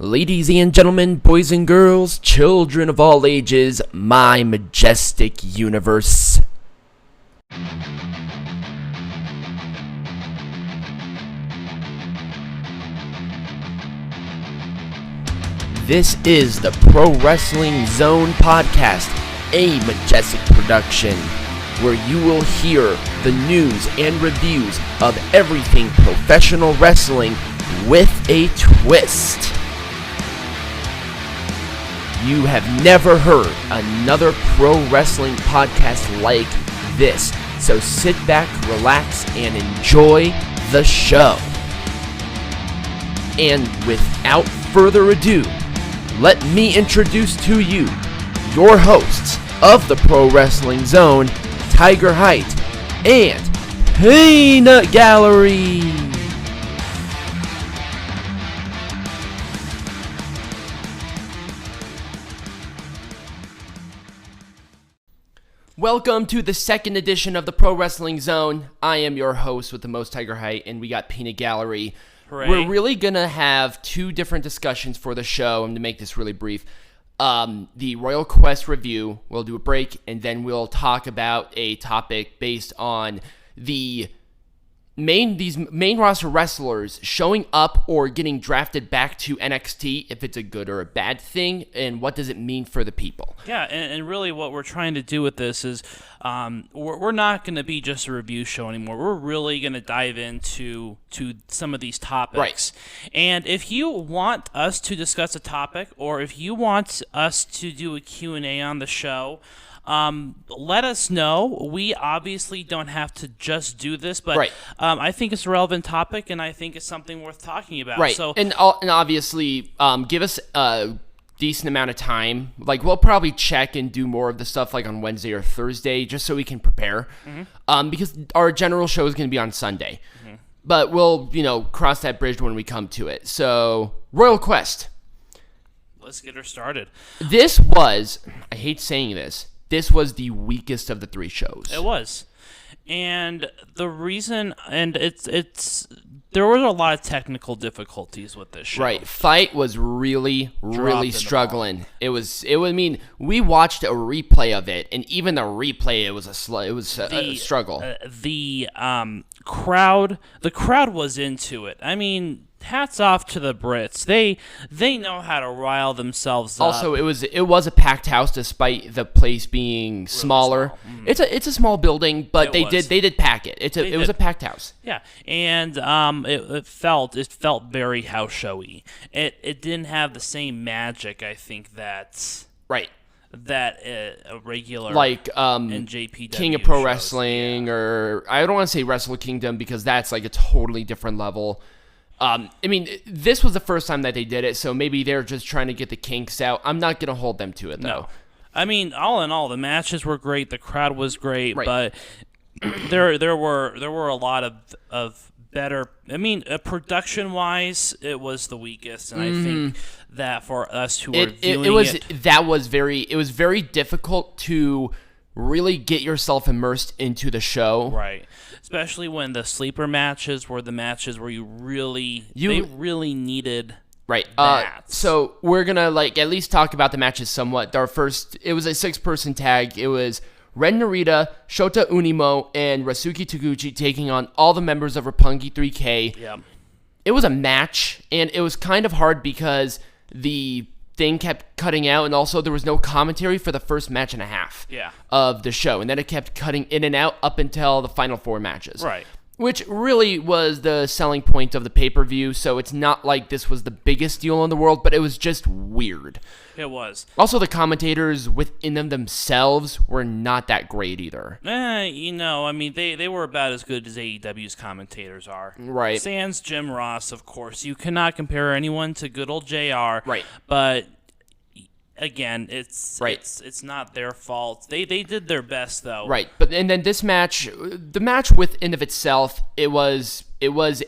Ladies and gentlemen, boys and girls, children of all ages, my majestic universe. This is the Pro Wrestling Zone podcast, a majestic production, where you will hear the news and reviews of everything professional wrestling with a twist. You have never heard another pro wrestling podcast like this, so sit back, relax, and enjoy the show. And without further ado, let me introduce to you your hosts of the Pro Wrestling Zone, Tiger Height and Peanut Gallery. Welcome to the second edition of the Pro Wrestling Zone. I am your host with the most, Tiger Height, and we got Peanut Gallery. Hooray. We're really going to have two different discussions for the show, and to make this really brief, the Royal Quest review, we'll do a break, and then we'll talk about a topic based on these main roster wrestlers showing up or getting drafted back to NXT, if it's a good or a bad thing, and what does it mean for the people. Yeah, and really what we're trying to do with this is we're not going to be just a review show anymore. We're really going to dive into some of these topics. Right. And if you want us to discuss a topic, or if you want us to do a Q&A on the show, let us know. We obviously don't have to just do this, but right. I think it's a relevant topic, and I think it's something worth talking about. Right, So, and obviously, give us a decent amount of time. Like, we'll probably check and do more of the stuff like on Wednesday or Thursday, just so we can prepare. Because our general show is going to be on Sunday. But we'll, cross that bridge when we come to it. So, Royal Quest. let's get her started. This was, I hate saying this was the weakest of the three shows. It was. And the reason, and there were a lot of technical difficulties with this show. Right. Fight was really struggling. It was, I mean, we watched a replay of it, and even the replay, it was a struggle. The crowd was into it. I mean, hats off to the Brits. They know how to rile themselves up. Also, it was a packed house despite the place being really smaller. It's a small building, but they did pack it. It was a packed house. Yeah, and it felt very house showy. It didn't have the same magic, I think, that a regular like NJPW King of Pro shows. Wrestling, or I don't want to say Wrestle Kingdom because that's like a totally different level. I mean, this was the first time that they did it, so maybe they're just trying to get the kinks out. I'm not going to hold them to it, though. No. I mean, all in all, the matches were great, the crowd was great, right. but there were a lot of better. I mean, production-wise, it was the weakest, and I think that for us who were viewing it was very difficult to really get yourself immersed into the show. Right. Especially when the sleeper matches were the matches where they really needed right. that. So we're going to at least talk about the matches somewhat. It was a 6-person tag. It was Ren Narita, Shota Unimo, and Rasuki Taguchi taking on all the members of Roppongi 3K. Yeah. It was a match, and it was kind of hard because the thing kept cutting out, and also there was no commentary for the first match and a half of the show, and then it kept cutting in and out up until the final 4 matches. Right. Which really was the selling point of the pay-per-view, so it's not like this was the biggest deal in the world, but it was just weird. It was. Also, the commentators within themselves were not that great either. I mean, they were about as good as AEW's commentators are. Right. Sans Jim Ross, of course. You cannot compare anyone to good old JR. Right. But again, it's not their fault. They did their best, though. Right. And then this match, the match within of itself, it was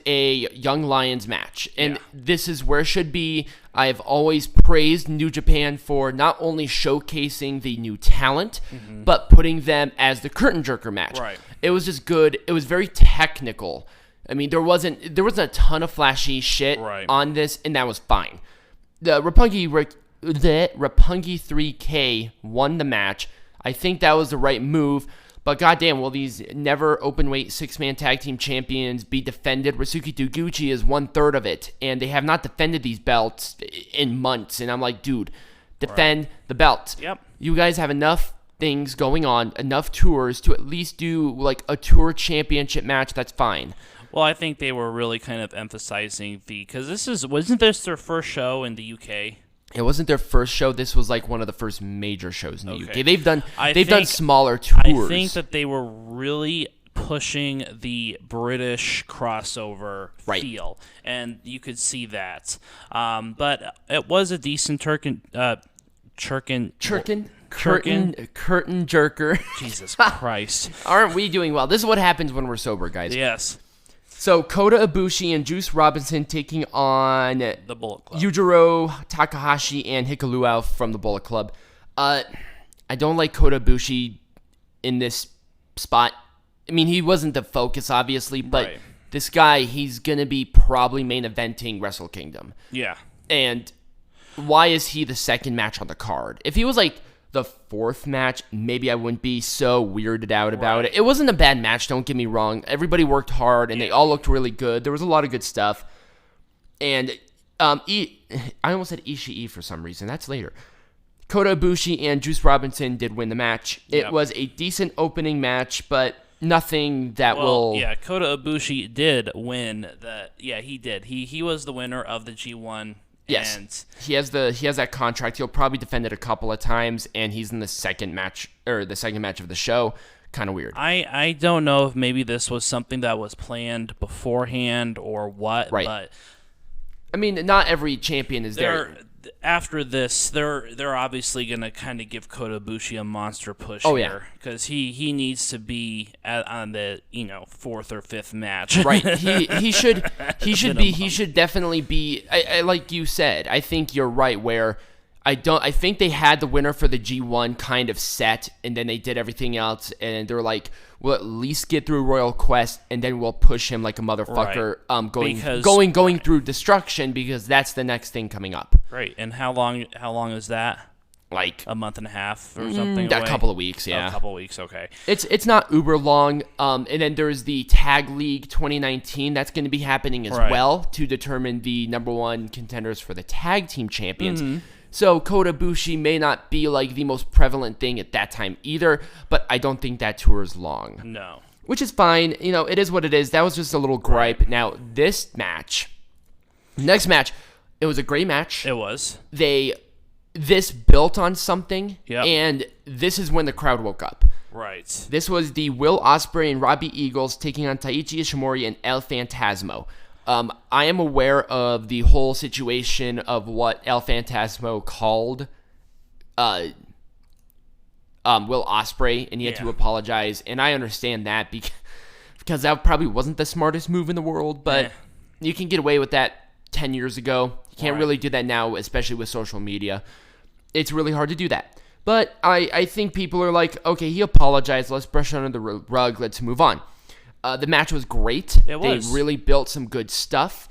a Young Lions match. And this is where it should be. I've always praised New Japan for not only showcasing the new talent, but putting them as the curtain jerker match. Right. It was just good. It was very technical. I mean, there wasn't a ton of flashy shit on this, and that was fine. the Roppongi 3K won the match. I think that was the right move. But goddamn, will these never openweight 6-man tag team champions be defended? Ryosuke Taguchi is 1/3 of it, and they have not defended these belts in months. And I'm like, dude, defend the belts. Yep. You guys have enough things going on, enough tours to at least do like a tour championship match. That's fine. Well, I think they were really kind of emphasizing because wasn't this their first show in the UK? It wasn't their first show. This was like one of the first major shows in the UK. They've done smaller tours. I think that they were really pushing the British crossover feel, and you could see that. But it was a decent curtain jerker. Jesus Christ! Aren't we doing well? This is what happens when we're sober, guys. Yes. So Kota Ibushi and Juice Robinson taking on the Bullet Club. Yujiro Takahashi and Hikaru from the Bullet Club. I don't like Kota Ibushi in this spot. I mean, he wasn't the focus, obviously, but this guy, he's going to be probably main eventing Wrestle Kingdom. Yeah. And why is he the second match on the card? If he was like the fourth match, maybe I wouldn't be so weirded out about it. It wasn't a bad match, don't get me wrong. Everybody worked hard, and they all looked really good. There was a lot of good stuff. And I almost said Ishii for some reason. That's later. Kota Ibushi and Juice Robinson did win the match. It was a decent opening match, but nothing that will... Yeah, Kota Ibushi did win he did. He was the winner of the G1. Yes, and he has that contract. He'll probably defend it a couple of times, and he's in the second match of the show. Kind of weird. I don't know if maybe this was something that was planned beforehand or what. Right. But I mean, not every champion is there. After this, they're obviously gonna kind of give Kota Ibushi a monster push here because he needs to be on the fourth or fifth match. Right. He should definitely be. I like you said. I think you're right. Where I think they had the winner for the G1 kind of set, and then they did everything else, and they're like, we'll at least get through Royal Quest, and then we'll push him like a motherfucker, going through Destruction, because that's the next thing coming up. Right. And how long is that? Like a month and a half or something. A couple of weeks, yeah. A couple of weeks, okay. It's not uber long. And then there's the Tag League 2019 that's going to be happening as well to determine the number one contenders for the tag team champions. Mm-hmm. So Kota Ibushi may not be like the most prevalent thing at that time either, but I don't think that tour is long. No. Which is fine. It is what it is. That was just a little gripe. Now, next match, it was a great match. It was. This built on something, and this is when the crowd woke up. Right. This was the Will Ospreay and Robbie Eagles taking on Taichi Ishimori and El Phantasmo. I am aware of the whole situation of what El Phantasmo called Will Ospreay, and he had to apologize, and I understand that because that probably wasn't the smartest move in the world, but you can get away with that 10 years ago. You can't really do that now, especially with social media. It's really hard to do that. But I think people are like, okay, he apologized. Let's brush it under the rug. Let's move on. The match was great. It was. They really built some good stuff.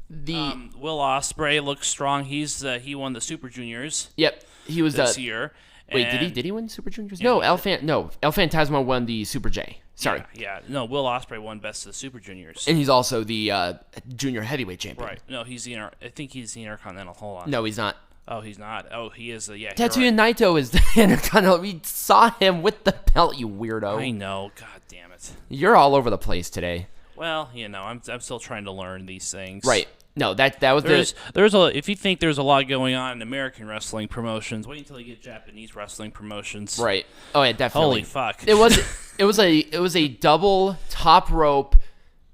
Will Ospreay looks strong. He won the Super Juniors. Yep, he was this year. Wait, did he win Super Juniors? No, El Phantasmo won the Super J. Sorry. Yeah. No, Will Ospreay won Best of the Super Juniors. And he's also the junior heavyweight champion. Right. No, I think he's the Intercontinental. Hold on. No, he's not. Oh, he's not. Oh, he is. Tetsuya Naito is the Intercontinental. We saw him with the belt, you weirdo. I know. God damn it. You're all over the place today. Well, I'm still trying to learn these things. Right. No, that was if you think there's a lot going on in American wrestling promotions, wait until you get Japanese wrestling promotions. Right. Oh yeah, definitely. Holy fuck. It was a double top rope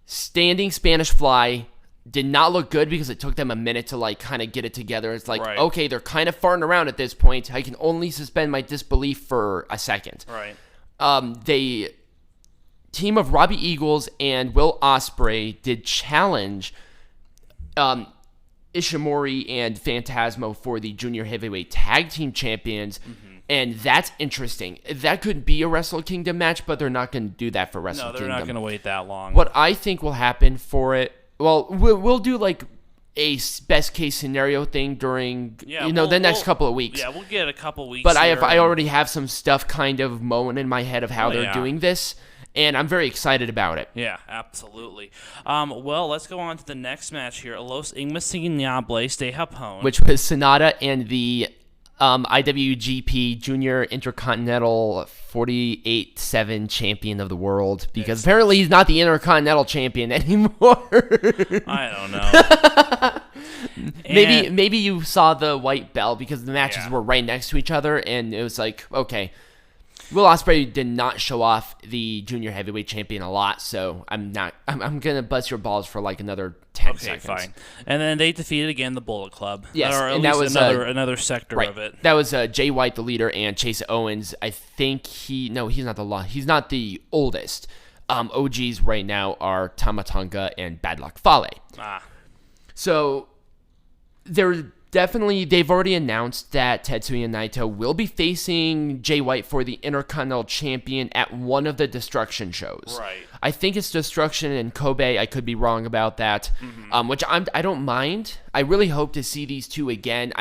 standing Spanish fly. Did not look good because it took them a minute to like kind of get it together. It's like, okay, they're kind of farting around at this point. I can only suspend my disbelief for a second. Right. They team of Robbie Eagles and Will Ospreay did challenge Ishimori and Phantasmo for the junior heavyweight tag team champions. Mm-hmm. And that's interesting. That could be a Wrestle Kingdom match, but they're not going to do that for Wrestle Kingdom. No, they're not going to wait that long. What I think will happen for it, well, we'll do like a best case scenario thing during the next couple of weeks. Yeah, we'll get a couple weeks. But I already have some stuff kind of mowing in my head of how they're doing this, and I'm very excited about it. Yeah, absolutely. Well, let's go on to the next match here. Los Inmasignyables de Japón, which was Sonata and the IWGP Junior Intercontinental 48-7 champion of the world, because apparently he's not the Intercontinental champion anymore. I don't know. Maybe you saw the white belt because the matches were right next to each other, and it was like, okay. Will Ospreay did not show off the junior heavyweight champion a lot, so I'm gonna bust your balls for like another 10 seconds. Okay, fine. And then they defeated again the Bullet Club. Yes, or at and least that was another sector of it. That was Jay White, the leader, and Chase Owens. I think he's not the oldest. OGs right now are Tamatonga and Bad Luck Fale. So they've already announced that Tetsuya Naito will be facing Jay White for the Intercontinental Champion at one of the Destruction shows. Right. I think it's Destruction in Kobe. I could be wrong about that, which I don't mind. I really hope to see these two again.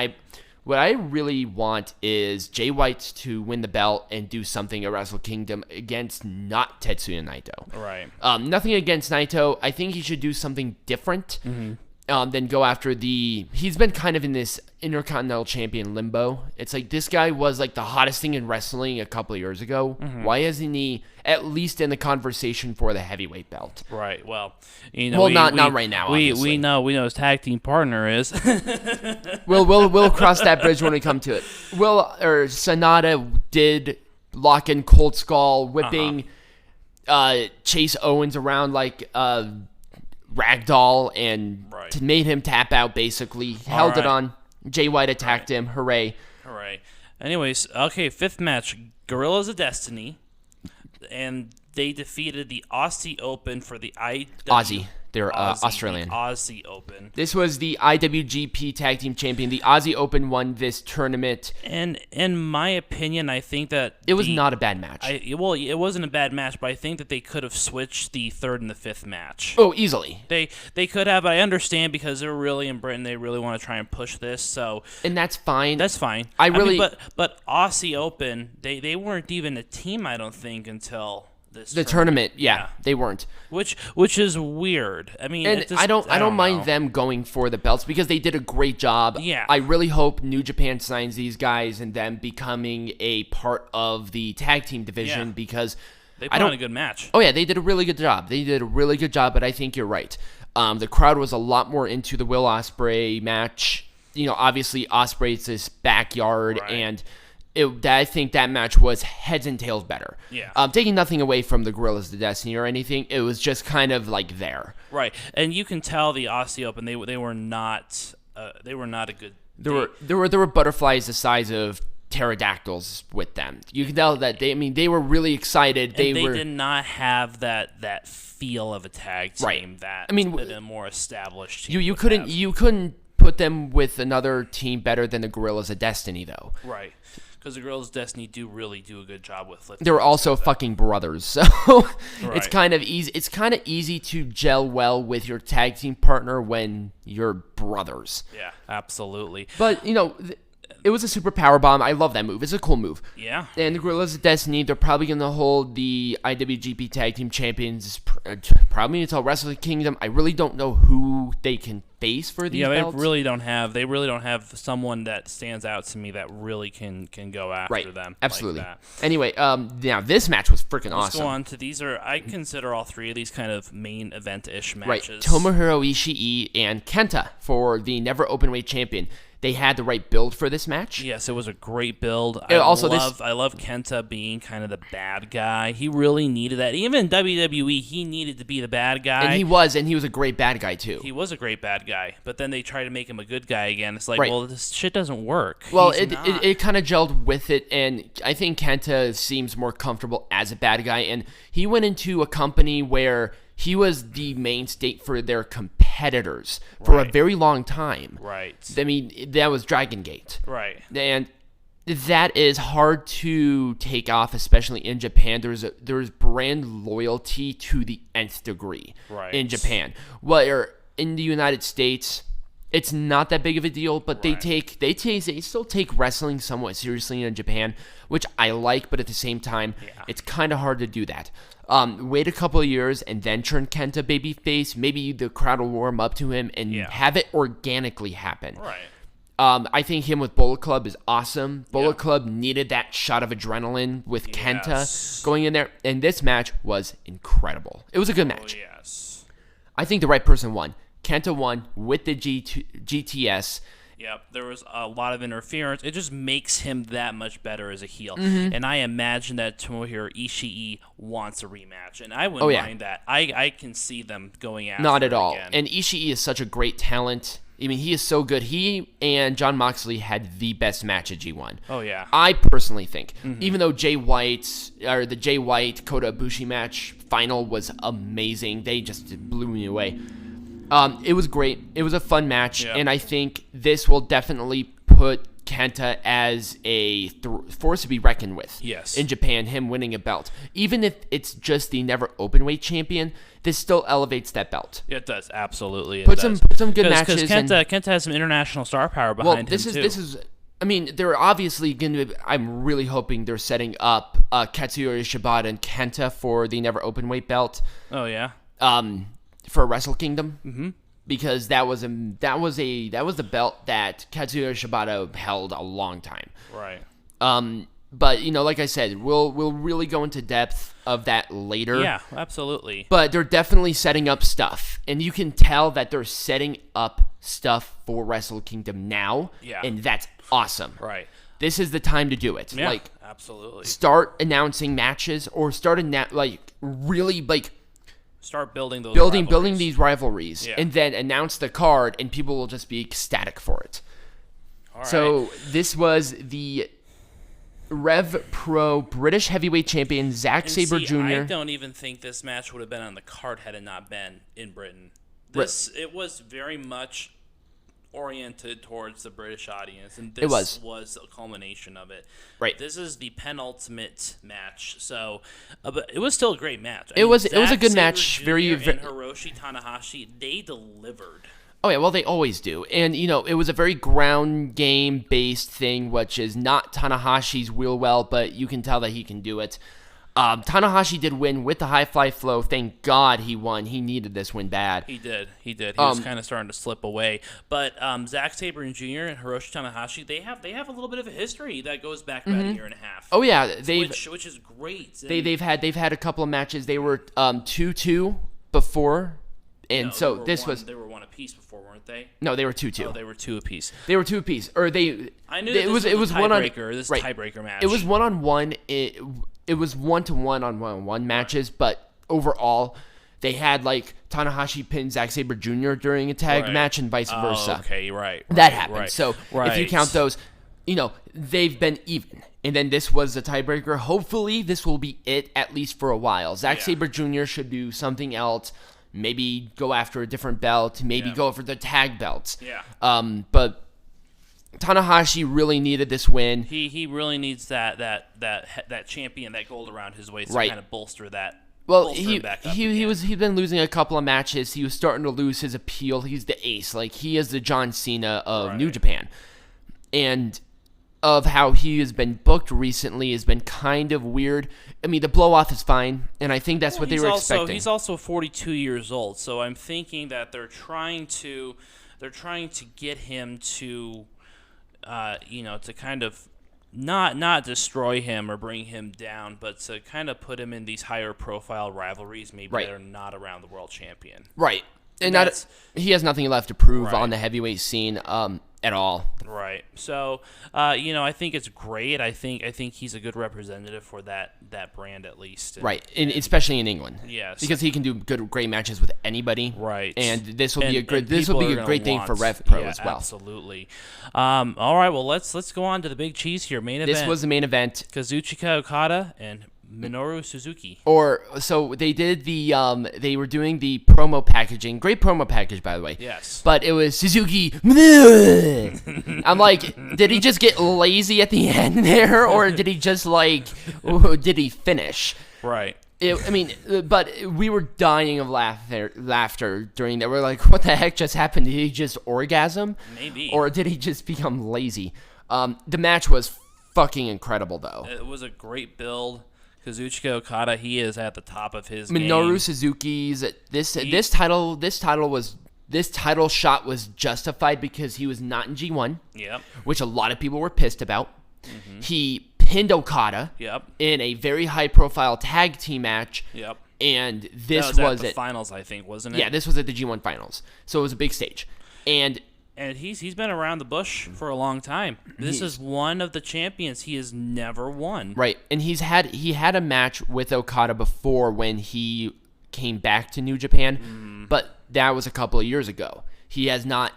What I really want is Jay White to win the belt and do something at Wrestle Kingdom against not Tetsuya Naito. Right. Nothing against Naito. I think he should do something different. Then go after he's been kind of in this Intercontinental Champion limbo. It's like this guy was like the hottest thing in wrestling a couple of years ago. Why isn't he at least in the conversation for the heavyweight belt? Right. Well, not right now. We know his tag team partner is. We'll cross that bridge when we come to it. Sonata did lock in Cold Skull, whipping Chase Owens around like ragdoll and made him tap out, basically. Held it on. Jay White attacked him. Hooray. Anyways, okay, fifth match, Gorillas of Destiny. And they defeated the Aussie Open for the Aussie. They're Australian. Aussie Open. This was the IWGP Tag Team Champion. The Aussie Open won this tournament. And in my opinion, I think that it was not a bad match. It wasn't a bad match, but I think that they could have switched the third and the fifth match. Oh, easily. They could have. But I understand because they're really in Britain. They really want to try and push this. So and that's fine. That's fine. But Aussie Open, they weren't even a team. I don't think until. The tournament, they weren't. Which is weird. I mean, and I don't mind them going for the belts because they did a great job. Yeah. I really hope New Japan signs these guys and them becoming a part of the tag team division because they put on a good match. Oh yeah, they did a really good job. But I think you're right. The crowd was a lot more into the Will Ospreay match. Obviously Ospreay's this backyard and. I think that match was heads and tails better. Yeah. Taking nothing away from the Gorillas of Destiny or anything, it was just kind of like there. Right, and you can tell the Aussie Open they were not a good. There were butterflies the size of pterodactyls with them. You can tell that they were really excited. They did not have that feel of a tag team that a more established team. You couldn't put them with another team better than the Gorillas of Destiny though. Right. Because the Gorillas of Destiny do really do a good job with lifting. They were also fucking brothers, so it's kind of easy. It's kind of easy to gel well with your tag team partner when you're brothers. Yeah, absolutely. But it was a super power bomb. I love that move. It's a cool move. Yeah. And the Gorillas of Destiny, they're probably going to hold the IWGP Tag Team Champions probably until Wrestle Kingdom. I really don't know who they can face for these belts. They really don't have someone that stands out to me that really can go after them. Absolutely. Like that. Anyway, now this match was freaking awesome. Let's go on to I consider all three of these kind of main event-ish matches. Right. Tomohiro Ishii and Kenta for the Never Openweight Champion. They had the right build for this match. Yes, it was a great build. I love Kenta being kind of the bad guy. He really needed that. Even in WWE, he needed to be the bad guy. And he was a great bad guy, too. He was a great bad guy. But then they try to make him a good guy again. It's like, well, this shit doesn't work. Well, it kind of gelled with it, and I think Kenta seems more comfortable as a bad guy. And he went into a company where he was the mainstay for their competitors for a very long time. Right. I mean, that was Dragon Gate. Right. And that is hard to take off, especially in Japan. There's brand loyalty to the nth degree in Japan. Where in the United States, It's not that big of a deal, but Right. they still take wrestling somewhat seriously in Japan, which I like, but at the same time, it's kind of hard to do that. Wait a couple of years and then turn Kenta babyface. Maybe the crowd will warm up to him and have it organically happen. Right. I think him with Bullet Club is awesome. Bullet Club needed that shot of adrenaline with Kenta going in there, and this match was incredible. It was a good match. Yes. I think the right person won. Kenta won with the GTS. Yep, there was a lot of interference. It just makes him that much better as a heel. Mm-hmm. And I imagine that Tomohiro Ishii wants a rematch, and I wouldn't mind that. I can see them going after Not at it all. again. And Ishii is such a great talent. I mean, he is so good. He and Jon Moxley had the best match at G1. Oh, yeah. I personally think, even though the Jay White Kota Ibushi match final was amazing, they just blew me away. It was great. It was a fun match, and I think this will definitely put Kenta as a force to be reckoned with. Yes. In Japan, him winning a belt. Even if it's just the never openweight champion, this still elevates that belt. It does, absolutely. Put some good matches. Because Kenta has some international star power behind him, this too. is. I mean, they're obviously going to. I'm really hoping they're setting up Katsuyori Shibata and Kenta for the never openweight belt. Oh, yeah. For Wrestle Kingdom, because that was the belt that Katsuyori Shibata held a long time. Right. But like I said, we'll really go into depth of that later. Yeah, absolutely. But they're definitely setting up stuff, and you can tell that they're setting up stuff for Wrestle Kingdom now. Yeah. And that's awesome. Right. This is the time to do it. Yeah, like, absolutely. start announcing matches, or start really Start building those building these rivalries, Yeah. and then announce the card, and people will just be ecstatic for it. All right. So this was the Rev Pro British Heavyweight Champion Zack Sabre Jr. I don't even think this match would have been on the card had it not been in Britain. It was very much oriented towards the British audience, and this was a culmination of it. Right. This is the penultimate match, so but it was still a great match. It was a good match. Jr. and Hiroshi Tanahashi, they delivered. Oh yeah, well they always do, and it was a very ground game based thing, which is not Tanahashi's wheel well, but you can tell that he can do it. Tanahashi did win with the high fly flow. Thank God he won. He needed this win bad. He did. He was kind of starting to slip away. But Zack Sabre Jr. and Hiroshi Tanahashi, they have a little bit of a history that goes back about a year and a half. Oh yeah, which is great. They've had a couple of matches. They were 2-2 before, and they were one apiece before, weren't they? No, they were 2-2. Oh, they were two apiece. They were 2 apiece, or they. I knew it was one on tiebreaker match. It was 1-on-1. It was 1-to-1 on 1-on-1 matches, but overall, they had Tanahashi pinned Zack Sabre Jr. during a tag match and vice versa. Okay, right. That happened. Right, so if you count those, they've been even. And then this was the tiebreaker. Hopefully, this will be it, at least for a while. Zack Sabre Jr. should do something else. Maybe go after a different belt. Maybe go for the tag belts. Yeah. But Tanahashi really needed this win. He really needs that champion, that gold around his waist to kind of bolster that. Well, he'd been losing a couple of matches. He was starting to lose his appeal. He's the ace. He is the John Cena of New Japan. And of how he has been booked recently has been kind of weird. I mean, the blow-off is fine, and I think that's what they were expecting. He's also 42 years old, so I'm thinking that they're trying to get him to, to kind of not destroy him or bring him down, but to kind of put him in these higher profile rivalries, maybe that are not around the world champion. Right. And he has nothing left to prove on the heavyweight scene at all. Right. So, I think it's great. I think he's a good representative for that brand, at least. And especially in England. Yes. Because he can do great matches with anybody. Right. And this will be a great thing for Rev Pro as well. Absolutely. All right. Well, let's go on to the big cheese here. Main event. This was the main event. Kazuchika Okada and Minoru Suzuki. So they did they were doing the promo packaging. Great promo package, by the way. Yes. But it was Suzuki. I'm like, did he just get lazy at the end there? Or did he just did he finish? Right. But we were dying of laughter during that. We're like, what the heck just happened? Did he just orgasm? Maybe. Or did he just become lazy? The match was fucking incredible, though. It was a great build. Kazuchika Okada, he is at the top of his Minoru game. Suzuki's this title shot was justified because he was not in G1, Yep. which a lot of people were pissed about. Mm-hmm. He pinned Okada in a very high-profile tag team match. Yep. And this was was at the it. finals, I think, wasn't it? Yeah, this was at the G1 finals, so it was a big stage. And he's been around the bush for a long time. This is one of the champions he has never won. Right, and he had a match with Okada before when he came back to New Japan, but that was a couple of years ago. He has not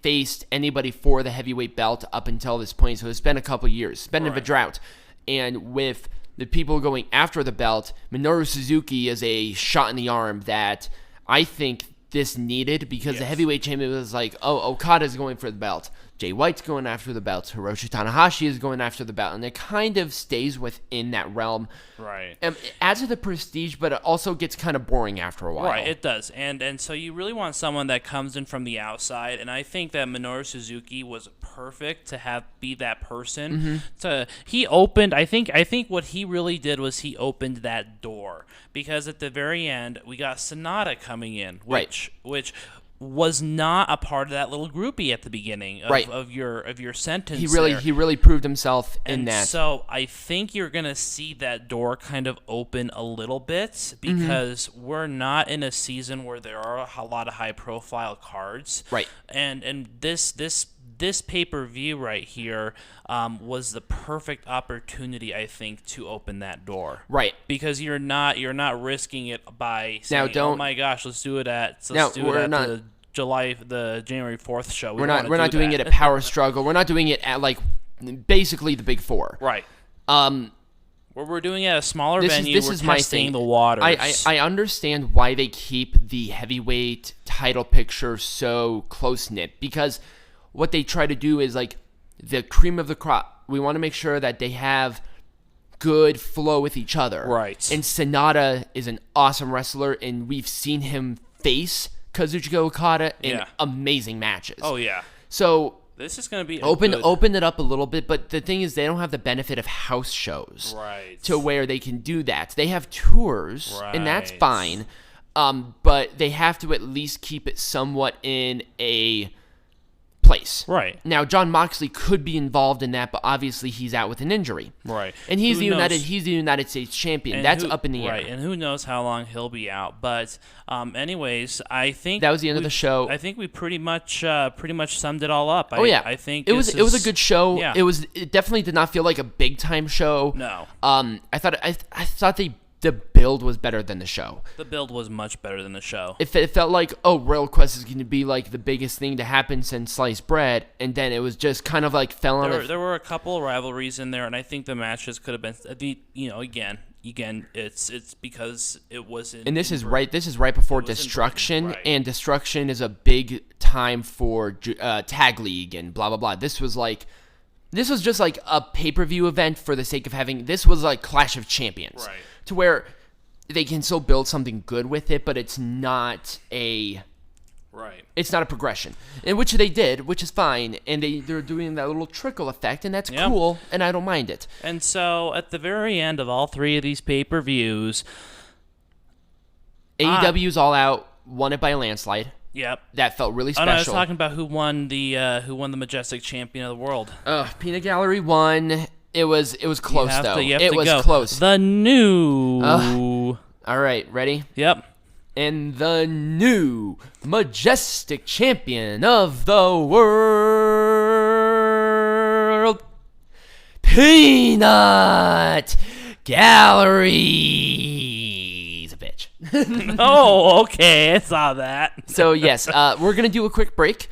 faced anybody for the heavyweight belt up until this point, so it's been a couple of years. It's been a drought. And with the people going after the belt, Minoru Suzuki is a shot in the arm that I think this needed, because the heavyweight champion was like, oh, Okada's going for the belt. Jay White's going after the belt. Hiroshi Tanahashi is going after the belt. And it kind of stays within that realm. Right. It adds to the prestige, but it also gets kind of boring after a while. Right, it does. And so you really want someone that comes in from the outside. And I think that Minoru Suzuki was perfect to be that person. He opened, I think what he really did was he opened that door. Because at the very end, we got Sonata coming in, which was not a part of that little groupie at the beginning of your sentence. He really proved himself in that. So I think you're gonna see that door kind of open a little bit, because we're not in a season where there are a lot of high profile cards. Right. And this pay-per-view right here was the perfect opportunity, I think, to open that door. Right. Because you're not risking it by saying, "Oh my gosh, let's do it at the January 4th show." We're not doing it at Power Struggle. We're not doing it at basically the Big Four. Right. We're doing it at a smaller venue. We're testing the waters. I understand why they keep the heavyweight title picture so close-knit, because what they try to do is the cream of the crop. We want to make sure that they have good flow with each other. Right. And Sonata is an awesome wrestler, and we've seen him face Kazuchika Okada in amazing matches. Oh, yeah. So this is going to be open it up a little bit, but the thing is they don't have the benefit of house shows to where they can do that. They have tours, and that's fine, but they have to at least keep it somewhat in a place. Right. Now, Jon Moxley could be involved in that, but obviously he's out with an injury. Right. And he's the United States champion. That's up in the air. Right. And who knows how long he'll be out. But anyways, I think that was the end of the show. I think we pretty much summed it all up. I think it was a good show. Yeah. It definitely did not feel like a big time show. No. I thought the build was better than the show. The build was much better than the show. It felt like, Royal Quest is going to be the biggest thing to happen since sliced bread, and then it was just kind of fell on There were a couple of rivalries in there, and I think the matches could have been, again, it's because it wasn't. And this is right before Destruction, and Destruction is a big time for Tag League and blah blah blah. This was just a pay-per-view event for the sake of having. This was Clash of Champions. Right. To where they can still build something good with it, but it's not a progression, and which they did, which is fine, and they're doing that little trickle effect, and that's cool, and I don't mind it. And so at the very end of all three of these pay-per-views, AEW's All Out won it by a landslide. Yep, that felt really special. I was talking about who won the Majestic Champion of the World. Peanut Gallery won. It was close though. It was close. The new. All right, ready? Yep. And the new Majestic Champion of the World, Peanut Gallery. He's a bitch. Oh, okay. I saw that. So yes, we're gonna do a quick break.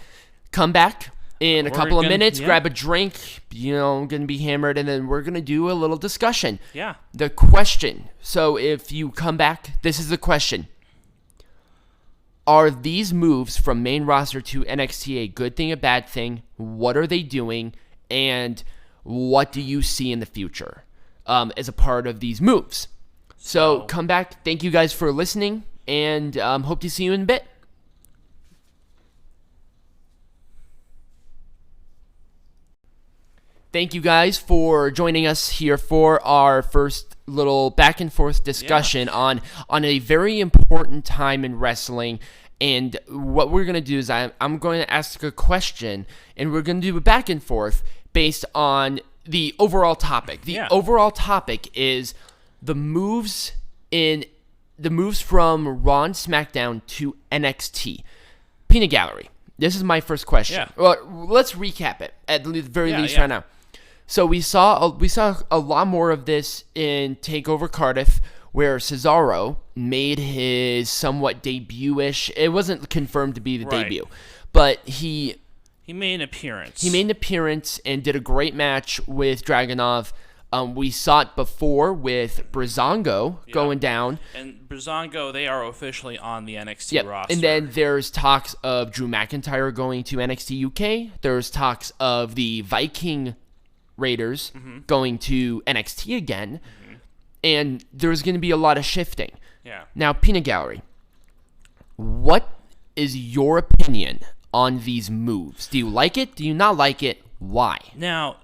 Come back in a couple of minutes, grab a drink, gonna be hammered, and then we're gonna do a little discussion. Yeah. The question, so if you come back, this is the question. Are these moves from main roster to NXT a good thing, a bad thing? What are they doing? And what do you see in the future as a part of these moves? So come back. Thank you guys for listening, and hope to see you in a bit. Thank you guys for joining us here for our first little back and forth discussion on a very important time in wrestling. And what we're going to do is I'm going to ask a question, and we're going to do a back and forth based on the overall topic. The overall topic is the moves from Raw and SmackDown to NXT. Peanut Gallery. This is my first question. Yeah. Well, let's recap it at the very least right now. So we saw a lot more of this in TakeOver Cardiff, where Cesaro made his somewhat debut-ish. It wasn't confirmed to be the debut, but he made an appearance. He made an appearance and did a great match with Dragunov. We saw it before with Breezango going down. And Breezango, they are officially on the NXT roster. And then there's talks of Drew McIntyre going to NXT UK. There's talks of the Viking Raiders going to NXT again. And there's going to be a lot of shifting. Yeah. Now, Peanut Gallery, what is your opinion on these moves? Do you like it? Do you not like it? Why? Now,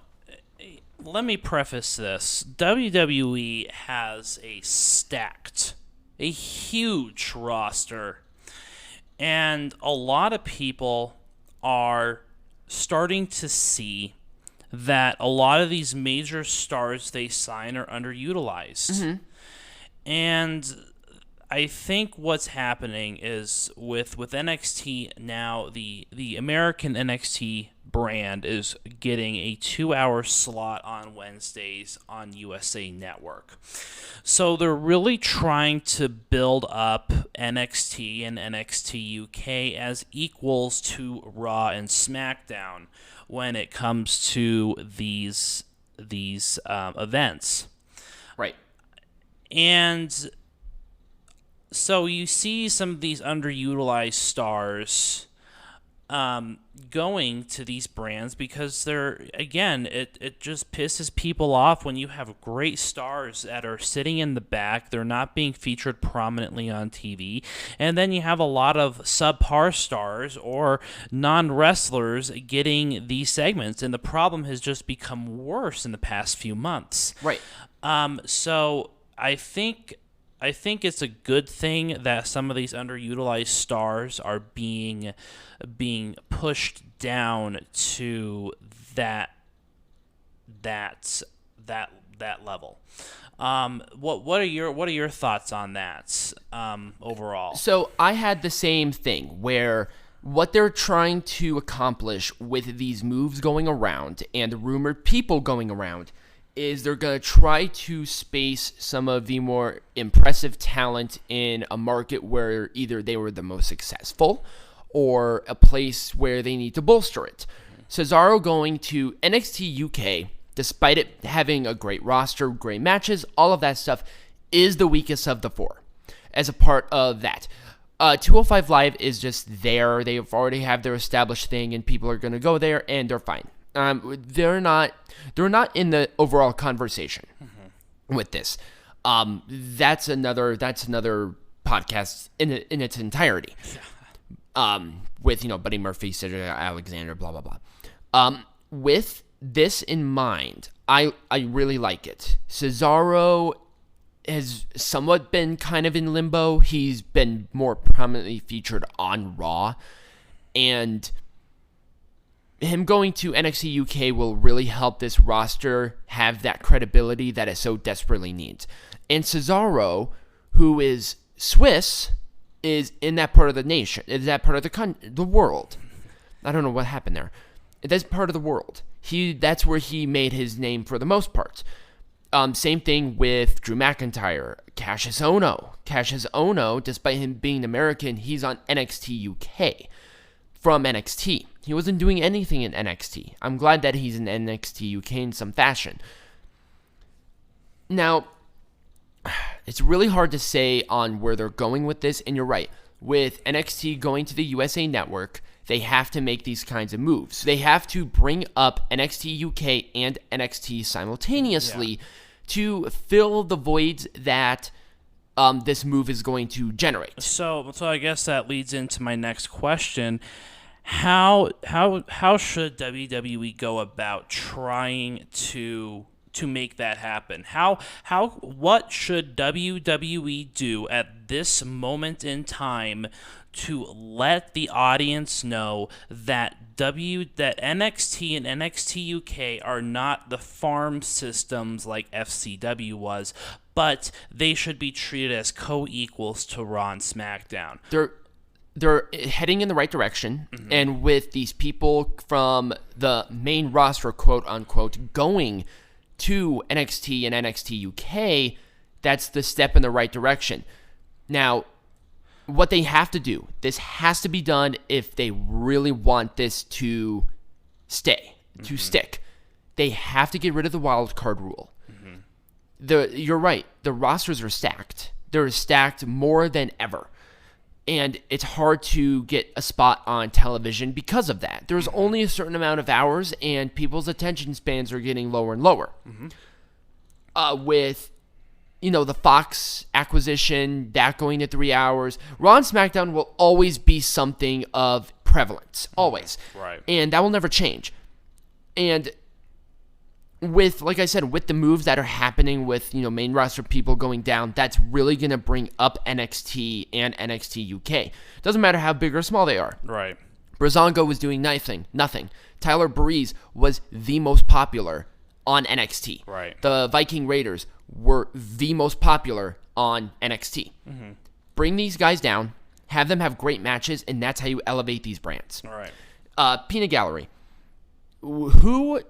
let me preface this. WWE has a huge roster. And a lot of people are starting to see that a lot of these major stars they sign are underutilized. And I think what's happening is with NXT now, the American NXT brand is getting a 2-hour slot on Wednesdays on USA Network. So they're really trying to build up NXT and NXT UK as equals to Raw and SmackDown when it comes to these events. Right. And so you see some of these underutilized stars going to these brands because they're, again, it just pisses people off when you have great stars that are sitting in the back. They're not being featured prominently on TV. And then you have a lot of subpar stars or non-wrestlers getting these segments. And the problem has just become worse in the past few months. Right. So I think it's a good thing that some of these underutilized stars are being pushed down to that level. What are your thoughts on that overall? So I had the same thing where what they're trying to accomplish with these moves going around and the rumored people going around is they're going to try to space some of the more impressive talent in a market where either they were the most successful or a place where they need to bolster it. Cesaro going to NXT UK, despite it having a great roster, great matches, all of that stuff, is the weakest of the four as a part of that. 205 Live is just there. They already have their established thing, and people are going to go there, and they're fine. They're not in the overall conversation with this. That's another podcast in its entirety. With Buddy Murphy, Cedric Alexander, blah blah blah. With this in mind, I really like it. Cesaro has somewhat been kind of in limbo. He's been more prominently featured on Raw, and him going to NXT UK will really help this roster have that credibility that it so desperately needs. And Cesaro, who is Swiss, is in that part of the nation, is that part of the world. I don't know what happened there. That's part of the world. That's where he made his name for the most part. Same thing with Drew McIntyre, Cassius Ohno. Cassius Ohno, despite him being American, he's on NXT UK from NXT. He wasn't doing anything in NXT. I'm glad that he's in NXT UK in some fashion. Now, it's really hard to say on where they're going with this, and you're right. With NXT going to the USA Network, they have to make these kinds of moves. They have to bring up NXT UK and NXT simultaneously to fill the voids that this move is going to generate. So I guess that leads into my next question. How should WWE go about trying to make that happen? What should WWE do at this moment in time to let the audience know that NXT and NXT UK are not the farm systems like FCW was, but they should be treated as co-equals to Raw and SmackDown? They're heading in the right direction, and with these people from the main roster, quote unquote, going to NXT and NXT UK, that's the step in the right direction. Now, what they have to do, this has to be done if they really want this to stick. They have to get rid of the wild card rule. You're right. The rosters are stacked. They're stacked more than ever. And it's hard to get a spot on television because of that. There's only a certain amount of hours, and people's attention spans are getting lower and lower. With, the Fox acquisition, that going to 3 hours, Raw and SmackDown will always be something of prevalence. Always. Right. And that will never change. And with, like I said, with the moves that are happening with, main roster people going down, that's really going to bring up NXT and NXT UK. Doesn't matter how big or small they are. Right. Breezango was doing nothing. Tyler Breeze was the most popular on NXT. Right. The Viking Raiders were the most popular on NXT. Bring these guys down, have them have great matches, and that's how you elevate these brands. All right. Peanut Gallery. Who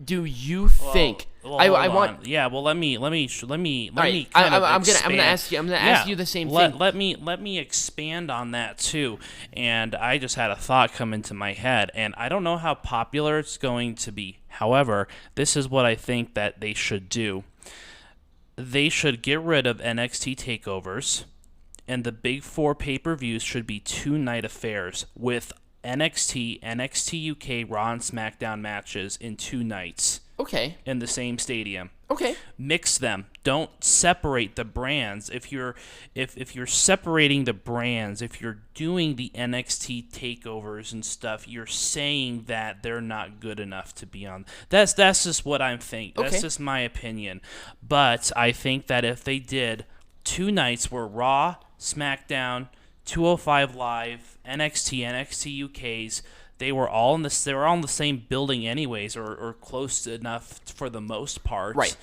do you think? Well, I want. Yeah. Well, let me. Right, I'm gonna ask you the same thing. Let me expand on that too. And I just had a thought come into my head, and I don't know how popular it's going to be. However, this is what I think that they should do. They should get rid of NXT takeovers, and the big 4 pay-per-views should be 2-night affairs with NXT, NXT UK, Raw and SmackDown matches in 2 nights. Okay. In the same stadium. Okay. Mix them. Don't separate the brands. If you're separating the brands, if you're doing the NXT takeovers and stuff, you're saying that they're not good enough to be on. That's just what I'm thinking. That's just my opinion. But I think that if they did 2 nights where Raw, SmackDown, 205 Live, NXT, NXT UK's, they were all in the same building anyways, or close enough for the most part. Right.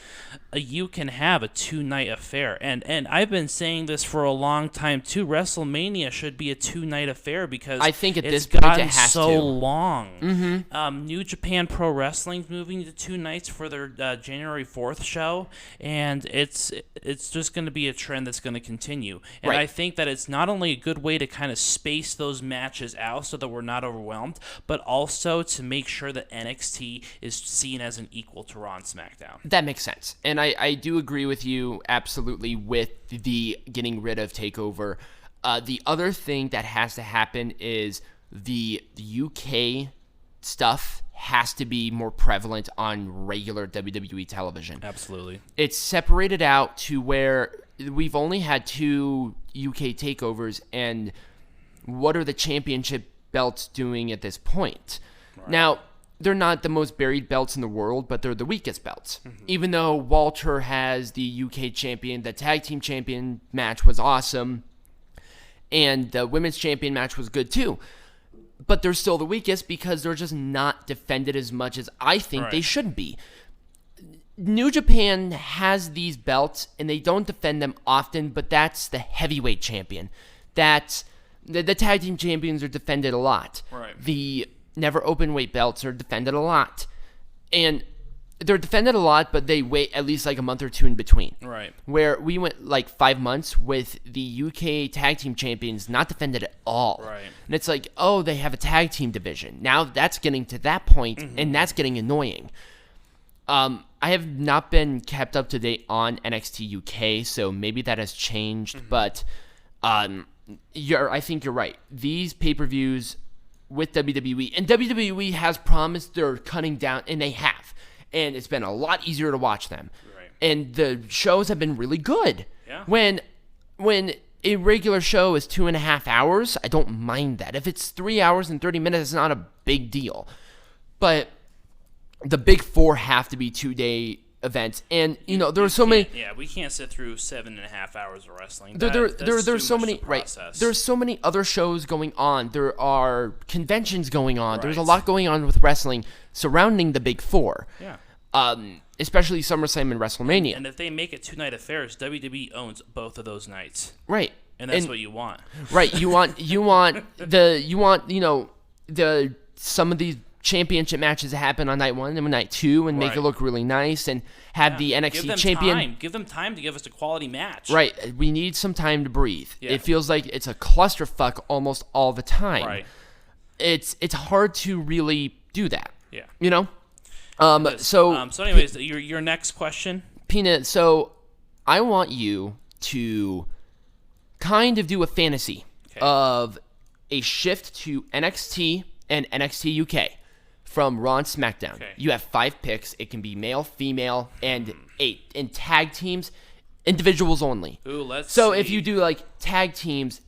You can have a 2-night affair, and I've been saying this for a long time too. WrestleMania should be a 2-night affair because I think at it's this point gotten it has so to. long. New Japan Pro Wrestling's moving to 2 nights for their January 4th show, and it's just going to be a trend that's going to continue. And Right. I think that it's not only a good way to kind of space those matches out so that we're not overwhelmed, but also to make sure that NXT is seen as an equal to Raw and SmackDown. That makes sense. And I do agree with you absolutely with the getting rid of TakeOver. The other thing that has to happen is the UK stuff has to be more prevalent on regular WWE television. Absolutely. It's separated out to where we've only had 2 UK takeovers, and what are the championship belts doing at this point? Right. Now, they're not the most buried belts in the world, but they're the weakest belts. Even though Walter has the UK champion, the tag team champion match was awesome, and the women's champion match was good too. But they're still the weakest because they're just not defended as much as I think they should be. New Japan has these belts, and they don't defend them often, but that's the heavyweight champion. That's the tag team champions are defended a lot. Right. The never open weight belts are defended a lot. And they're defended a lot, but they wait at least like a month or 2 in between. Right. Where we went like 5 months with the UK tag team champions not defended at all. Right. And it's like, oh, they have a tag team division. Now that's getting to that point, and that's getting annoying. I have not been kept up to date on NXT UK, so maybe that has changed, but I think you're right. These pay-per-views with WWE, and WWE has promised they're cutting down, and they have. And it's been a lot easier to watch them. Right. And the shows have been really good. Yeah. When when a regular show is 2.5 hours, I don't mind that. If it's 3 hours and 30 minutes, it's not a big deal. But the big four have to be 2-day events, and there are so many. Yeah, we can't sit through 7.5 hours of wrestling. There's so many. Right. There's so many other shows going on. There are conventions going on. Right. There's a lot going on with wrestling surrounding the big four. Yeah. Especially SummerSlam and WrestleMania. And if they make it 2-night affairs, WWE owns both of those nights. Right. And that's what you want. Right. You want some of these championship matches to happen on night 1 and night 2 and make it look really nice and have the NXT champion. Give them time to give us a quality match. Right. We need some time to breathe. Yeah. It feels like it's a clusterfuck almost all the time. Right. It's hard to really do that. Yeah. So anyways, your next question, Peanut. So I want you to kind of do a fantasy of a shift to NXT and NXT UK from Raw and SmackDown. Okay. You have 5 picks. It can be male, female, and 8. In tag teams, individuals only. Ooh, let's so see. If you do like tag teams,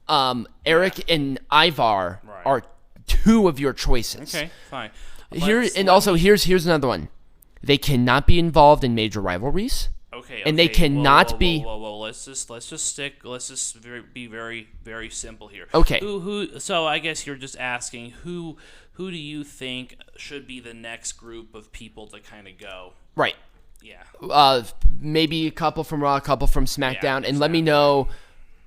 Eric and Ivar are 2 of your choices. Okay, fine. Here's another one. They cannot be involved in major rivalries. Okay. And they cannot be. Whoa. Let's just be very, very simple here. Okay. So I guess you're just asking who do you think should be the next group of people to kind of go? Right. Yeah. Maybe a couple from Raw, a couple from SmackDown, and let me know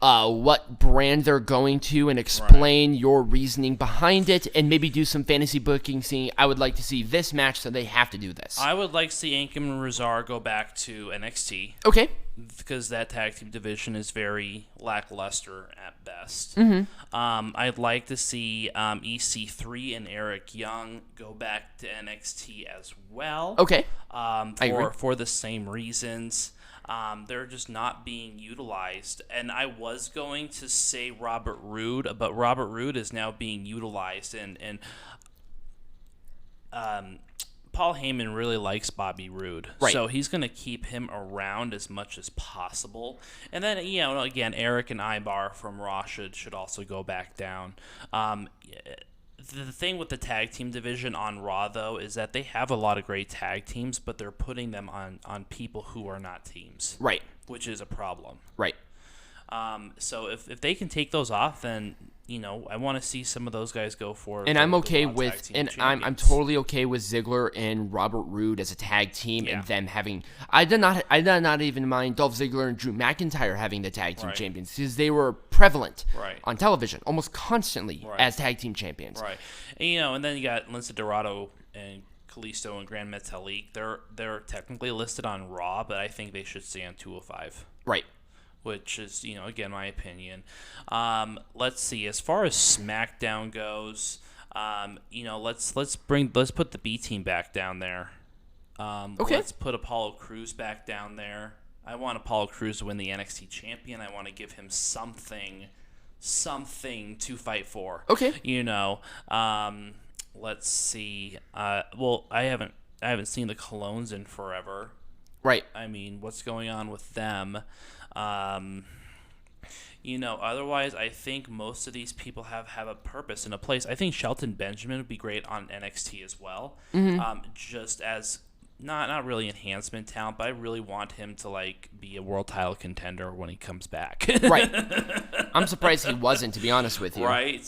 what brand they're going to and explain your reasoning behind it, and maybe do some fantasy booking saying, I would like to see this match, so they have to do this. I would like to see Ankim and Razar go back to NXT. Okay. Because that tag team division is very lackluster at best. Mm-hmm. I'd like to see EC3 and Eric Young go back to NXT as well. Okay. I agree. For the same reasons. They're just not being utilized. And I was going to say Robert Roode, but Robert Roode is now being utilized. And Paul Heyman really likes Bobby Roode. Right. So he's going to keep him around as much as possible. And then, again, Eric and Ibar from Raw should also go back down. The thing with the tag team division on Raw, though, is that they have a lot of great tag teams, but they're putting them on people who are not teams. Right. Which is a problem. Right. So if they can take those off, then, I want to see some of those guys go for And I'm okay with, and I'm totally okay with Ziggler and Robert Roode as a tag team and them having, I did not even mind Dolph Ziggler and Drew McIntyre having the tag team champions because they were prevalent on television almost constantly as tag team champions. Right. And then you got Lince Dorado and Kalisto and Grand Metalik. They're technically listed on Raw, but I think they should stay on 205. Right. Which is, again, my opinion. Let's see. As far as SmackDown goes, let's put the B team back down there. Okay. Let's put Apollo Crews back down there. I want Apollo Crews to win the NXT champion. I want to give him something to fight for. Okay. Let's see. I haven't seen the Colognes in forever. Right. I mean, what's going on with them? Otherwise, I think most of these people have a purpose and a place. I think Shelton Benjamin would be great on NXT as well. Mm-hmm. Just as not really enhancement talent, but I really want him to be a world title contender when he comes back. Right. I'm surprised he wasn't, to be honest with you. Right.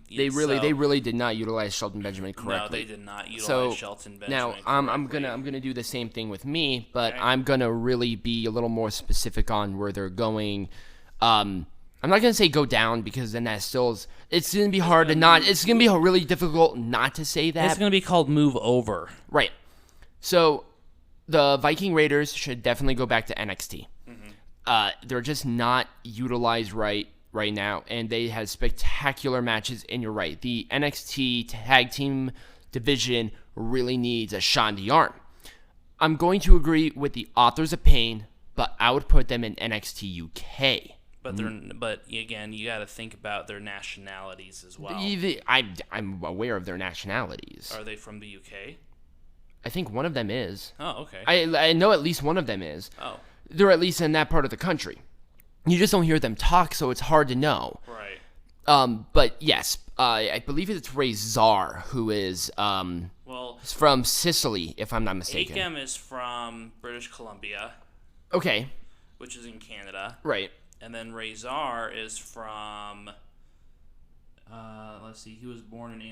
They really did not utilize Shelton Benjamin correctly. No, they did not utilize Shelton Benjamin. Now I'm gonna do the same thing with me, but I'm gonna really be a little more specific on where they're going. I'm not gonna say go down because then that still is. It's gonna be hard to not. It's gonna be really difficult not to say that. It's gonna be called move over. Right. So, the Viking Raiders should definitely go back to NXT. Mm-hmm. They're just not utilized right now, and they had spectacular matches, and you're right. The NXT tag team division really needs a shot in the arm. I'm going to agree with the authors of Pain, but I would put them in NXT UK. But again, you got to think about their nationalities as well. I'm aware of their nationalities. Are they from the UK? I think one of them is. Oh, okay. I know at least one of them is. Oh. They're at least in that part of the country. You just don't hear them talk, so it's hard to know. Right. But yes, I believe it's Razor who is from Sicily, if I'm not mistaken. Akam is from British Columbia. Okay. Which is in Canada. Right. And then Razor is from. Let's see. He was born in the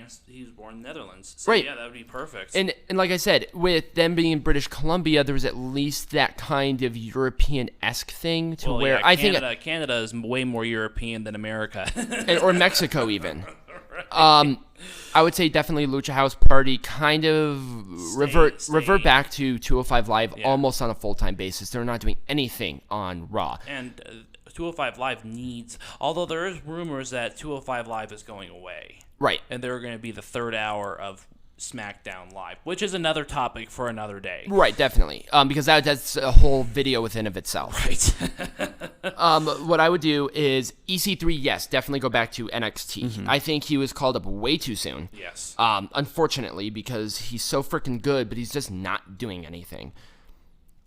Netherlands. So right. Yeah, that would be perfect. And like I said, with them being in British Columbia, there was at least that kind of European-esque thing to where I think Canada is way more European than America, or Mexico even. Right. I would say definitely Lucha House Party kind of revert back to 205 Live almost on a full-time basis. They're not doing anything on Raw. And 205 Live needs, although there is rumors that 205 Live is going away. Right. And they're going to be the third hour of SmackDown Live, which is another topic for another day. Right, definitely. Because that's a whole video within of itself. Right. What I would do is EC3, yes, definitely go back to NXT. Mm-hmm. I think he was called up way too soon. Yes. Unfortunately, because he's so freaking good, but he's just not doing anything.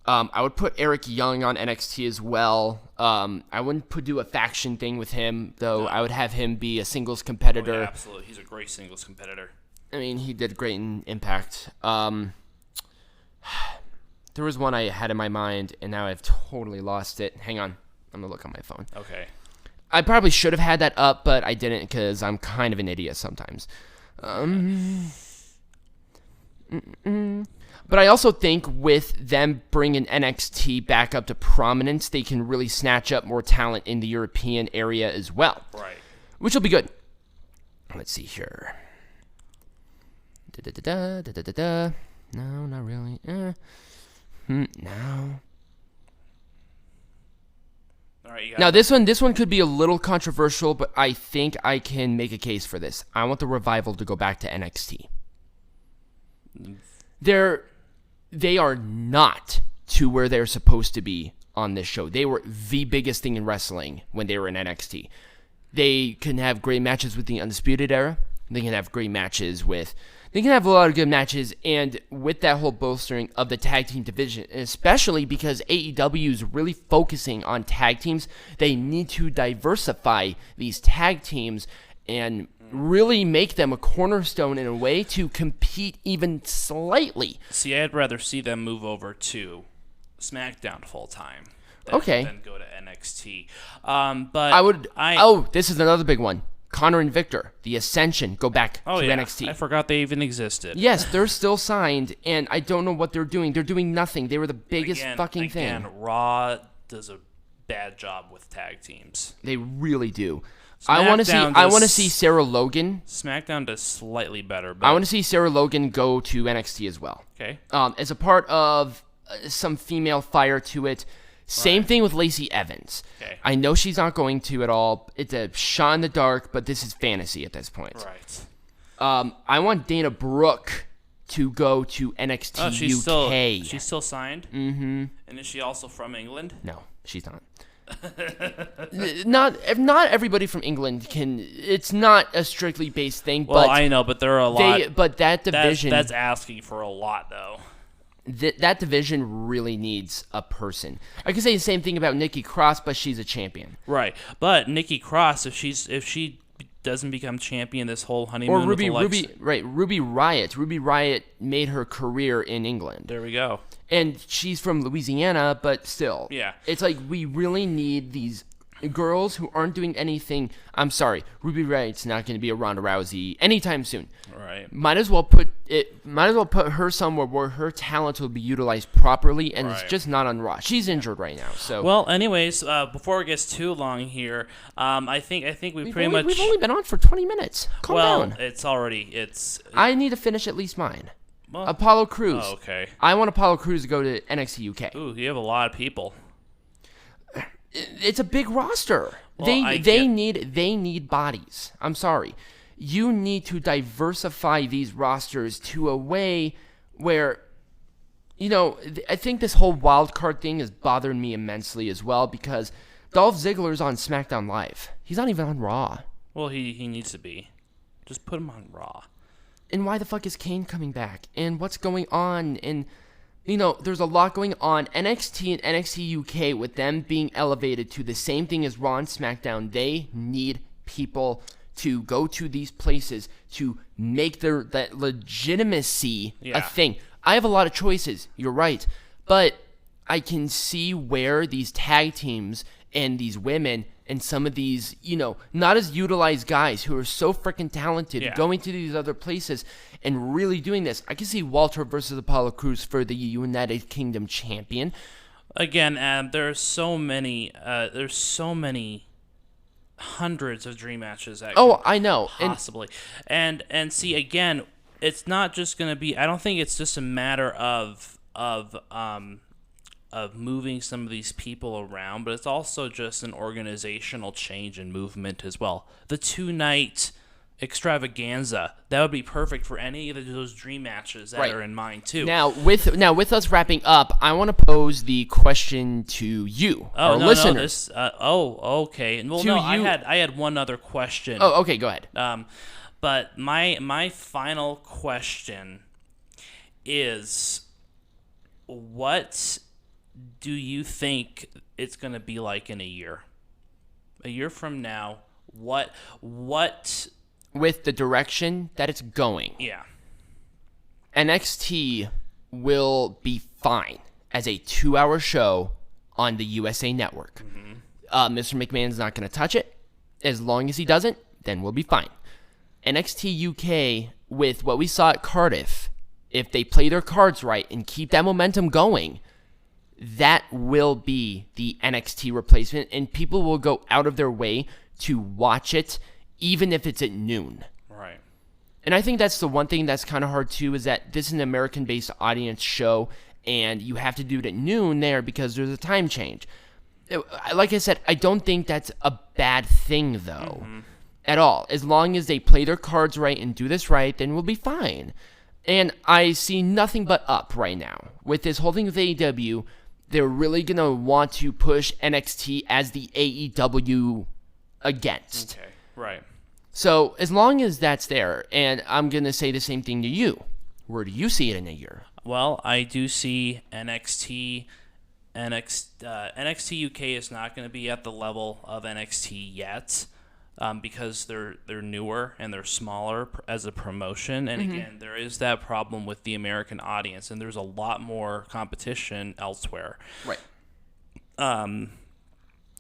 I would put Eric Young on NXT as well. I wouldn't do a faction thing with him, though. No. I would have him be a singles competitor. Oh, yeah, absolutely. He's a great singles competitor. I mean, he did great in Impact. There was one I had in my mind, and now I've totally lost it. Hang on. I'm going to look on my phone. Okay. I probably should have had that up, but I didn't because I'm kind of an idiot sometimes. But I also think with them bringing NXT back up to prominence, they can really snatch up more talent in the European area as well. Right. Which will be good. Let's see here. No, not really. No. All right, now this one could be a little controversial, but I think I can make a case for this. I want the Revival to go back to NXT. They are not to where they're supposed to be on this show. They were the biggest thing in wrestling when they were in NXT. They can have great matches with the Undisputed Era. They can have great matches with... They can have a lot of good matches, and with that whole bolstering of the tag team division, especially because AEW is really focusing on tag teams, they need to diversify these tag teams and really make them a cornerstone in a way to compete even slightly. See, I'd rather see them move over to SmackDown full time than go to NXT. But this is another big one. Connor and Victor, the Ascension, go back to NXT. I forgot they even existed. Yes, they're still signed, and I don't know what they're doing. They're doing nothing. They were the biggest fucking thing. Raw does a bad job with tag teams. They really do. I want to see Sarah Logan. SmackDown does slightly better. But I want to see Sarah Logan go to NXT as well. Okay. As a part of some female fire to it. Same thing with Lacey Evans. Okay. I know she's not going to at all. It's a shot in the dark, but this is fantasy at this point. Right. I want Dana Brooke to go to NXT UK. She's still signed? Mm-hmm. And is she also from England? No, she's not. not everybody from England can. It's not a strictly based thing. Well, but I know, but there are a lot. But that division that's asking for a lot, though. That division really needs a person. I could say the same thing about Nikki Cross, but she's a champion. Right, but Nikki Cross, if she doesn't become champion this whole honeymoon, or Ruby Riott. Ruby Riott made her career in England. There we go. And she's from Louisiana, but still. Yeah. It's like we really need these girls who aren't doing anything. I'm sorry, Ruby Riott's not going to be a Ronda Rousey anytime soon. Right. Might as well put her somewhere where her talent will be utilized properly, and it's just not on Raw. She's injured right now. So. Well, anyways, before it gets too long here, I think we've only been on for 20 minutes. Calm down. It's. I need to finish at least mine. Well, Apollo Crews. Oh, okay. I want Apollo Crews to go to NXT UK. Ooh, you have a lot of people. It's a big roster. Well, they need bodies. I'm sorry. You need to diversify these rosters to a way where, I think this whole wild card thing is bothering me immensely as well because Dolph Ziggler's on SmackDown Live. He's not even on Raw. Well, he needs to be. Just put him on Raw. And why the fuck is Kane coming back? And what's going on? And there's a lot going on. NXT and NXT UK, with them being elevated to the same thing as Raw and SmackDown, they need people to go to these places to make that legitimacy a thing. I have a lot of choices, you're right, but I can see where these tag teams and these women and some of these, not as utilized guys who are so freaking talented going to these other places and really doing this. I can see Walter versus Apollo Crews for the United Kingdom champion. Again, there's so many hundreds of dream matches. I know. Possibly. And see, again, it's not just going to be, I don't think it's just a matter of moving some of these people around, but it's also just an organizational change and movement as well. The 2-night extravaganza, that would be perfect for any of those dream matches that are in mind too. Now with us wrapping up, I want to pose the question to you, our listeners. Okay. Well, I had one other question. Oh, okay, go ahead. But my final question is, what do you think it's going to be like in a year? A year from now, what with the direction that it's going? Yeah. NXT will be fine as a 2-hour show on the USA Network. Mr. McMahon's not going to touch it. As long as he doesn't, then we'll be fine. NXT UK, with what we saw at Cardiff, if they play their cards right and keep that momentum going, that will be the NXT replacement, and people will go out of their way to watch it, even if it's at noon. Right. And I think that's the one thing that's kind of hard too, is that this is an American-based audience show, and you have to do it at noon there because there's a time change. Like I said, I don't think that's a bad thing, though, at all. As long as they play their cards right and do this right, then we'll be fine. And I see nothing but up right now. With this whole thing with AEW, they're really going to want to push NXT as the AEW against. Okay, right. So as long as that's there, and I'm going to say the same thing to you, where do you see it in a year? Well, I do see NXT UK is not going to be at the level of NXT yet. Because they're newer and they're smaller as a promotion. And again, there is that problem with the American audience, and there's a lot more competition elsewhere. Right.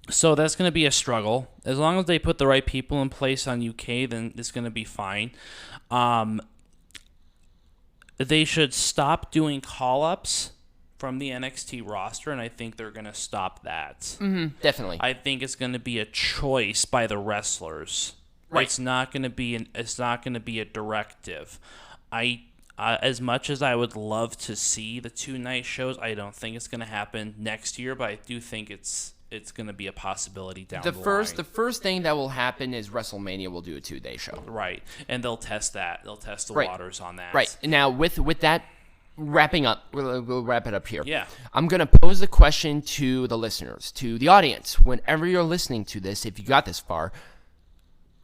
So that's going to be a struggle. As long as they put the right people in place on UK, then it's going to be fine. They should stop doing call-ups from the NXT roster, and I think they're going to stop that. Definitely. I think it's going to be a choice by the wrestlers. Right. It's not going to be a directive. As much as I would love to see the 2-night shows, I don't think it's going to happen next year, but I do think it's going to be a possibility down the line. The first thing that will happen is WrestleMania will do a 2-day show. Right, and they'll test that. They'll test the waters on that. Right. Now, with that wrapping up, we'll wrap it up here. Yeah. I'm going to pose the question to the listeners, to the audience, whenever you're listening to this, if you got this far.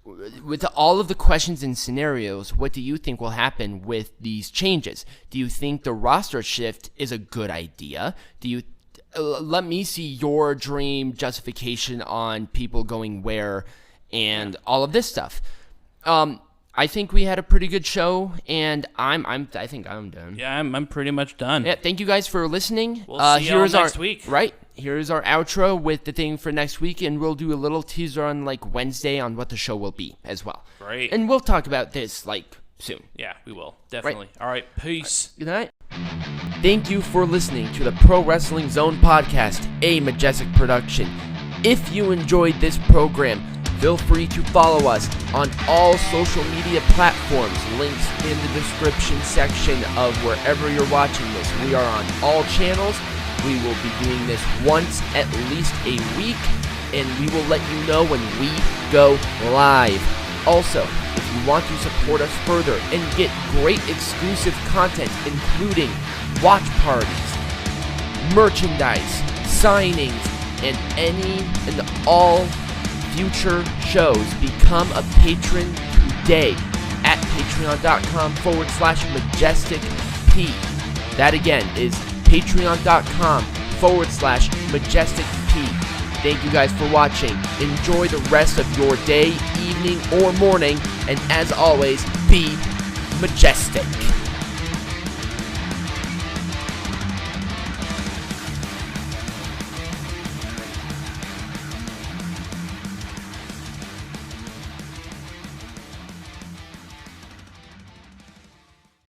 With all of the questions and scenarios, what do you think will happen with these changes? Do you think the roster shift is a good idea? Do you let me see your dream justification on people going where and all of this stuff. I think we had a pretty good show, and I think I'm done. Yeah, I'm pretty much done. Yeah, thank you guys for listening. We'll see you next week. Right, here's our outro with the thing for next week, and we'll do a little teaser on like Wednesday on what the show will be as well. Great. And we'll talk about this like soon. Yeah, we will. Definitely. All right, peace. Good night. Thank you for listening to the Pro Wrestling Zone podcast, a Majestic production. If you enjoyed this program, feel free to follow us on all social media platforms. Links in the description section of wherever you're watching this. We are on all channels. We will be doing this once at least a week, and we will let you know when we go live. Also, if you want to support us further and get great exclusive content, including watch parties, merchandise, signings, and any and all future shows, become a patron today at patreon.com/majesticp. That again is patreon.com/MajesticP. Thank you guys for watching. Enjoy the rest of your day, evening, or morning, and as always, be majestic.